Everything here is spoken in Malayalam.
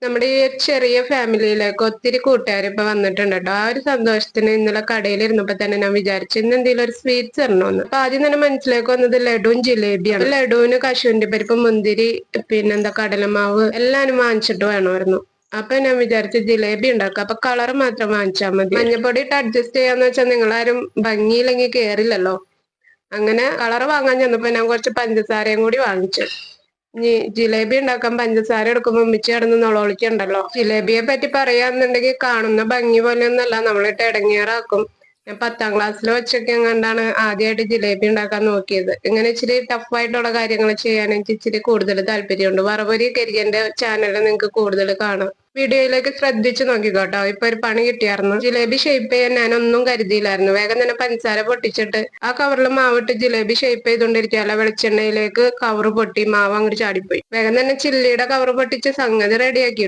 നമ്മുടെ ഈ ചെറിയ ഫാമിലിയിലേക്ക് ഒത്തിരി കൂട്ടുകാർ ഇപ്പൊ വന്നിട്ടുണ്ട് കേട്ടോ. ആ ഒരു സന്തോഷത്തിന് ഇന്നലെ കടയിൽ ഇരുന്നപ്പോ തന്നെ ഞാൻ വിചാരിച്ചു ഇന്ന് എന്തെങ്കിലും ഒരു സ്വീറ്റ്സ് തരണമെന്ന്. അപ്പൊ ആദ്യം തന്നെ മനസ്സിലേക്ക് വന്നത് ലഡുവും ജിലേബിയാണ്. ലഡുവിന് കശുവണ്ടി പരിപ്പ്, മുന്തിരി, പിന്നെന്താ കടലമാവ് എല്ലാം വാങ്ങിച്ചിട്ട് വേണമായിരുന്നു. അപ്പൊ ഞാൻ വിചാരിച്ചു ജിലേബി ഉണ്ടാക്കാം. അപ്പൊ കളർ മാത്രം വാങ്ങിച്ചാൽ മതി. മഞ്ഞപ്പൊടി ഇട്ട് അഡ്ജസ്റ്റ് ചെയ്യാന്ന് വെച്ചാൽ നിങ്ങളാരും ഭംഗിയില്ലെങ്കിൽ കേറില്ലല്ലോ. അങ്ങനെ കളർ വാങ്ങാൻ ചെന്നപ്പോ ഞാൻ കുറച്ച് പഞ്ചസാരയും കൂടി വാങ്ങിച്ചു. ഇനി ജിലേബി ഉണ്ടാക്കാൻ പഞ്ചസാര എടുക്കുമ്പോ ഉമ്മിച്ച് കിടന്ന് നൊളോളിക്കുണ്ടല്ലോ. ജിലേബിയെ പറ്റി പറയാന്നുണ്ടെങ്കിൽ കാണുന്ന ഭംഗി പോലെയൊന്നല്ല, നമ്മളിട്ട് ഇടങ്ങേറാക്കും. ഞാൻ 10ാം ക്ലാസ്സിൽ വെച്ചൊക്കെ എങ്ങാണ്ടാണ് ആദ്യമായിട്ട് ജിലേബി ഉണ്ടാക്കാൻ നോക്കിയത്. ഇങ്ങനെ ഇച്ചിരി ടഫായിട്ടുള്ള കാര്യങ്ങൾ ചെയ്യാൻ എനിക്ക് ഇച്ചിരി കൂടുതൽ താല്പര്യമുണ്ട്. വറപൊരി കരിയന്റെ ചാനലിൽ നിങ്ങൾക്ക് കൂടുതൽ കാണാം. വീഡിയോയിലേക്ക് ശ്രദ്ധിച്ചു നോക്കിക്കോട്ടോ. ഇപ്പൊ ഒരു പണി കിട്ടിയായിരുന്നു. ജിലേബി ഷേപ്പ് ചെയ്യാൻ ഞാനൊന്നും കരുതിയില്ലായിരുന്നു. വേഗം തന്നെ പഞ്ചസാര പൊട്ടിച്ചിട്ട് ആ കവറിൽ മാവിട്ട് ജിലേബി ഷേപ്പ് ചെയ്തോണ്ടിരിക്കുകയല്ല, വെളിച്ചെണ്ണയിലേക്ക് കവറ് പൊട്ടി മാവ് അങ്ങോട്ട് ചാടിപ്പോയി. വേഗം തന്നെ ചില്ലിയുടെ കവറ് പൊട്ടിച്ച് സംഗതി റെഡിയാക്കി.